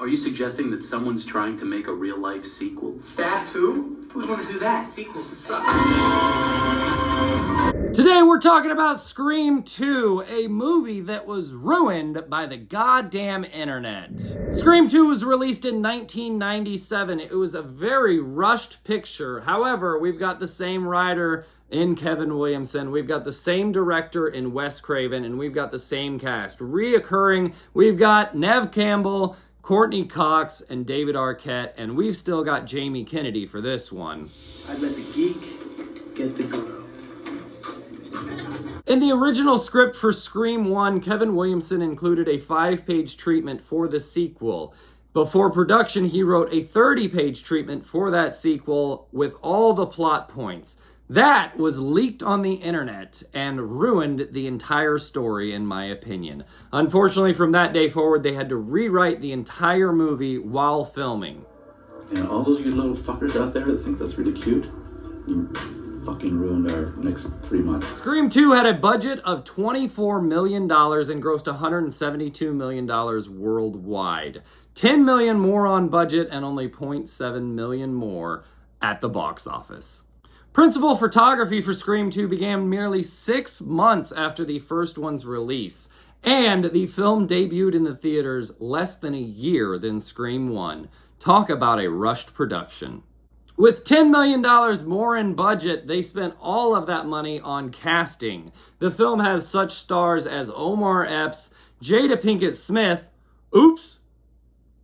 Are you suggesting that someone's trying to make a real-life sequel? Stab 2? Who'd want to do that? Sequels suck. Today we're talking about Scream 2, a movie that was ruined by the goddamn internet. Scream 2 was released in 1997. It was a very rushed picture. However, we've got the same writer in Kevin Williamson, we've got the same director in Wes Craven, and we've got the same cast. Reoccurring, we've got Neve Campbell, Courtney Cox, and David Arquette, and we've still got Jamie Kennedy for this one. I'd let the geek get the girl. In the original script for Scream 1, Kevin Williamson included a 5-page treatment for the sequel. Before production, he wrote a 30-page treatment for that sequel with all the plot points. That was leaked on the internet and ruined the entire story, in my opinion. Unfortunately, from that day forward, they had to rewrite the entire movie while filming. And all those you little fuckers out there that think that's really cute, you fucking ruined our next 3 months. Scream 2 had a budget of $24 million and grossed $172 million worldwide. $10 million more on budget and only $0.7 million more at the box office. Principal photography for Scream 2 began merely 6 months after the first one's release, and the film debuted in the theaters less than a year than Scream 1. Talk about a rushed production. With $10 million more in budget, they spent all of that money on casting. The film has such stars as Omar Epps, Jada Pinkett Smith. Oops!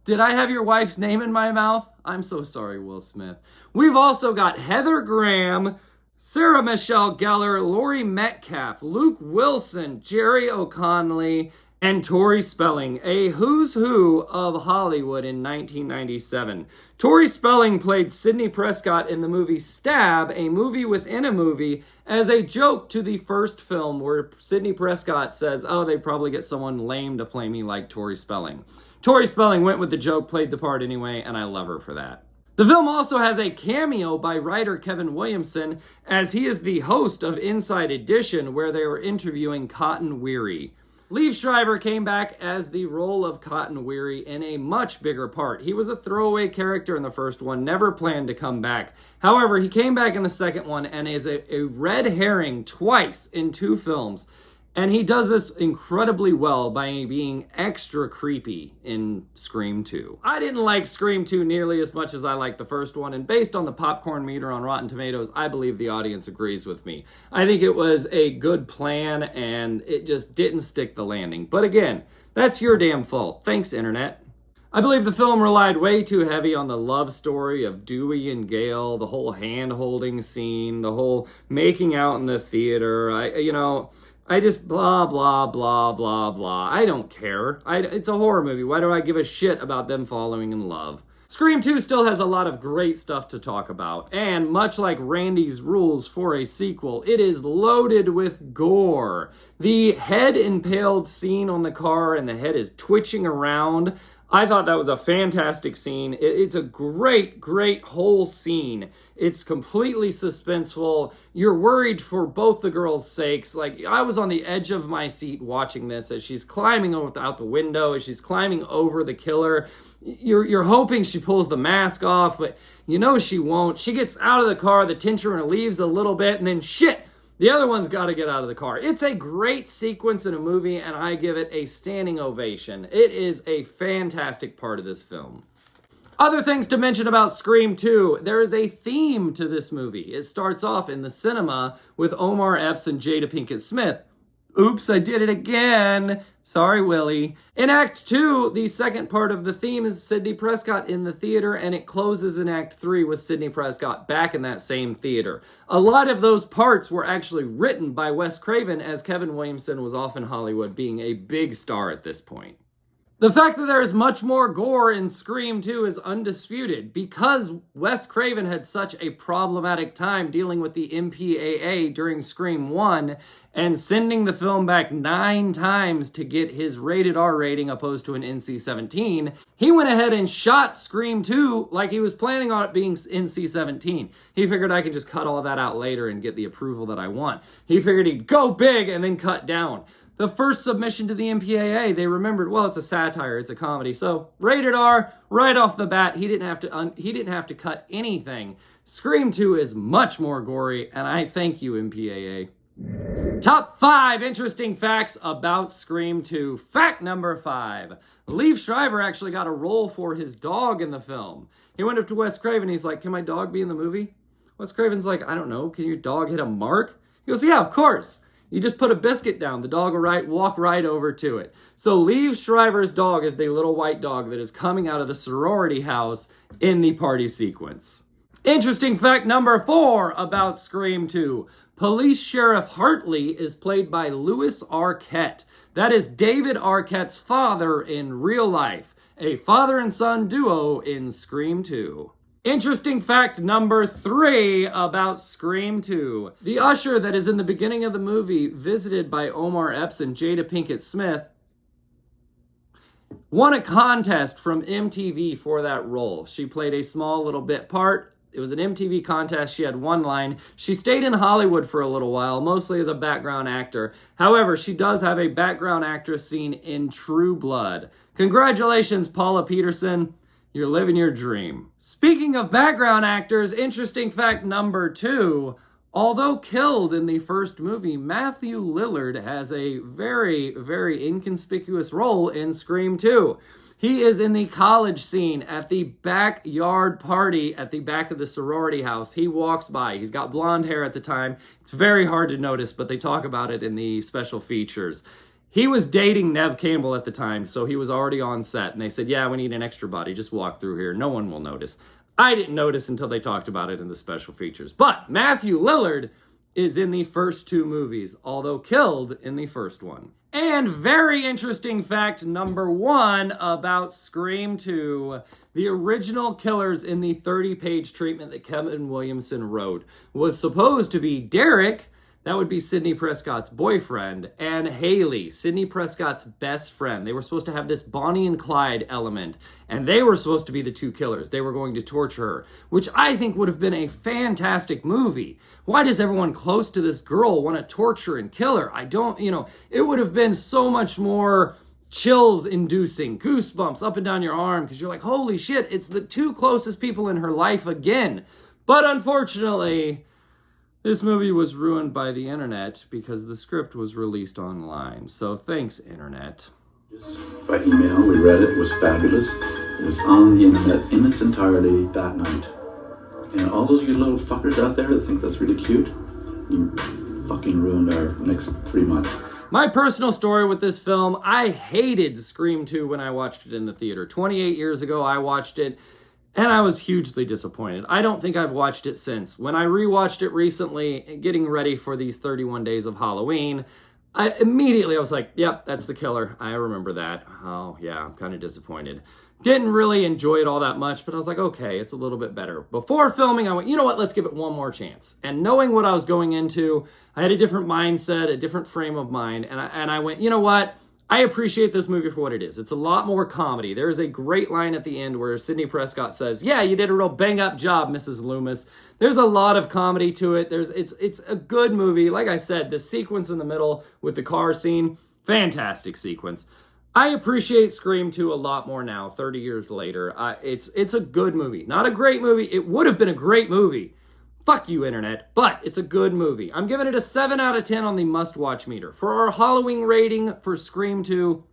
Did I have your wife's name in my mouth? I'm so sorry, Will Smith. We've also got Heather Graham, Sarah Michelle Gellar, Laurie Metcalf, Luke Wilson, Jerry O'Connelly, and Tori Spelling, a who's who of Hollywood in 1997. Tori Spelling played Sidney Prescott in the movie Stab, a movie within a movie, as a joke to the first film where Sidney Prescott says, oh, they probably get someone lame to play me like Tori Spelling. Tori Spelling went with the joke, played the part anyway, and I love her for that. The film also has a cameo by writer Kevin Williamson, as he is the host of Inside Edition, where they were interviewing Cotton Weary. Liev Schreiber came back as the role of Cotton Weary in a much bigger part. He was a throwaway character in the first one, never planned to come back. However, he came back in the second one and is a red herring twice in 2 films. And he does this incredibly well by being extra creepy in Scream 2. I didn't like Scream 2 nearly as much as I liked the first one, and based on the popcorn meter on Rotten Tomatoes, I believe the audience agrees with me. I think it was a good plan, and it just didn't stick the landing. But again, that's your damn fault. Thanks, Internet. I believe the film relied way too heavy on the love story of Dewey and Gale, the whole hand-holding scene, the whole making out in the theater. I just blah, blah, blah, blah, blah. I don't care. It's a horror movie. Why do I give a shit about them falling in love? Scream 2 still has a lot of great stuff to talk about, and much like Randy's rules for a sequel, it is loaded with gore. The head impaled scene on the car and the head is twitching around. I thought that was a fantastic scene. It's a great, great whole scene. It's completely suspenseful. You're worried for both the girls' sakes. Like, I was on the edge of my seat watching this as she's climbing out the window, as she's climbing over the killer. You're hoping she pulls the mask off, but you know she won't. She gets out of the car, the tension relieves a little bit, and then shit! The other one's got to get out of the car. It's a great sequence in a movie, and I give it a standing ovation. It is a fantastic part of this film. Other things to mention about Scream 2. There is a theme to this movie. It starts off in the cinema with Omar Epps and Jada Pinkett Smith. Oops, I did it again. Sorry, Willie. In Act 2, the second part of the theme is Sidney Prescott in the theater, and it closes in Act 3 with Sidney Prescott back in that same theater. A lot of those parts were actually written by Wes Craven, as Kevin Williamson was off in Hollywood, being a big star at this point. The fact that there is much more gore in Scream 2 is undisputed. Because Wes Craven had such a problematic time dealing with the MPAA during Scream 1 and sending the film back 9 times to get his rated R rating opposed to an NC-17, he went ahead and shot Scream 2 like he was planning on it being NC-17. He figured I could just cut all that out later and get the approval that I want. He figured he'd go big and then cut down. The first submission to the MPAA, they remembered, well, it's a satire, it's a comedy. So rated R, right off the bat, he didn't have to cut anything. Scream 2 is much more gory, and I thank you, MPAA. Top 5 interesting facts about Scream 2. Fact number 5. Liev Schreiber actually got a role for his dog in the film. He went up to Wes Craven, he's like, can my dog be in the movie? Wes Craven's like, I don't know, can your dog hit a mark? He goes, yeah, of course. You just put a biscuit down, the dog will walk right over to it. So Liev Schreiber's dog is the little white dog that is coming out of the sorority house in the party sequence. Interesting fact number 4 about Scream 2. Police Sheriff Hartley is played by Louis Arquette. That is David Arquette's father in real life. A father and son duo in Scream 2. Interesting fact number 3 about Scream 2. The usher that is in the beginning of the movie, visited by Omar Epps and Jada Pinkett Smith, won a contest from MTV for that role. She played a small little bit part. It was an MTV contest. She had one line. She stayed in Hollywood for a little while, mostly as a background actor. However, she does have a background actress scene in True Blood. Congratulations, Paula Peterson. You're living your dream. Speaking of background actors, interesting fact number 2. Although killed in the first movie, Matthew Lillard has a very, very inconspicuous role in Scream 2. He is in the college scene at the backyard party at the back of the sorority house. He walks by. He's got blonde hair at the time. It's very hard to notice, but they talk about it in the special features. He was dating Neve Campbell at the time, so he was already on set. And they said, yeah, we need an extra body. Just walk through here. No one will notice. I didn't notice until they talked about it in the special features. But Matthew Lillard is in the first 2 movies, although killed in the first one. And very interesting fact number 1 about Scream 2. The original killers in the 30-page treatment that Kevin Williamson wrote was supposed to be Derek, that would be Sidney Prescott's boyfriend, and Haley, Sidney Prescott's best friend. They were supposed to have this Bonnie and Clyde element, and they were supposed to be the 2 killers. They were going to torture her, which I think would have been a fantastic movie. Why does everyone close to this girl want to torture and kill her? It would have been so much more chills-inducing, goosebumps up and down your arm, because you're like, holy shit, it's the 2 closest people in her life again. But unfortunately, this movie was ruined by the internet because the script was released online. So thanks, internet. By email, we read it. It was fabulous. It was on the internet in its entirety that night. And all those you little fuckers out there that think that's really cute, you fucking ruined our next 3 months. My personal story with this film, I hated Scream 2 when I watched it in the theater. 28 years ago, I watched it, and I was hugely disappointed. I don't think I've watched it since. When I rewatched it recently, getting ready for these 31 days of Halloween, I was like, yep, that's the killer. I remember that. Oh, yeah, I'm kind of disappointed. Didn't really enjoy it all that much, but I was like, okay, it's a little bit better. Before filming, I went, you know what, let's give it one more chance. And knowing what I was going into, I had a different mindset, a different frame of mind, and I went, you know what? I appreciate this movie for what it is. It's a lot more comedy. There is a great line at the end where Sidney Prescott says, yeah, you did a real bang-up job, Mrs. Loomis. There's a lot of comedy to it. It's a good movie. Like I said, the sequence in the middle with the car scene, fantastic sequence. I appreciate Scream 2 a lot more now, 30 years later. It's a good movie. Not a great movie. It would have been a great movie. Fuck you, internet. But it's a good movie. I'm giving it a 7 out of 10 on the must-watch meter. For our Halloween rating for Scream 2,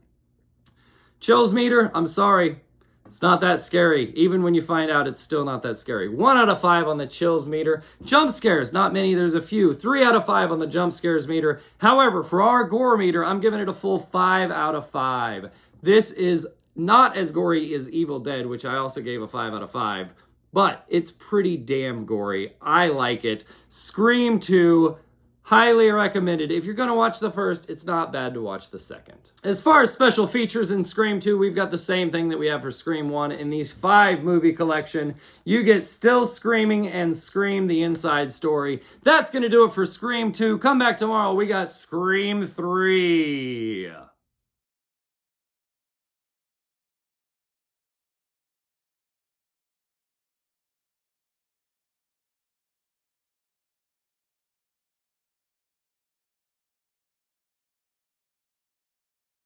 chills meter, I'm sorry. It's not that scary. Even when you find out, it's still not that scary. 1 out of 5 on the chills meter. Jump scares, not many, there's a few. 3 out of 5 on the jump scares meter. However, for our gore meter, I'm giving it a full 5 out of 5. This is not as gory as Evil Dead, which I also gave a 5 out of 5. But it's pretty damn gory. I like it. Scream 2, highly recommended. If you're going to watch the first, it's not bad to watch the second. As far as special features in Scream 2, we've got the same thing that we have for Scream 1. In these 5-movie collection, you get Still Screaming and Scream the Inside Story. That's going to do it for Scream 2. Come back tomorrow. We got Scream 3.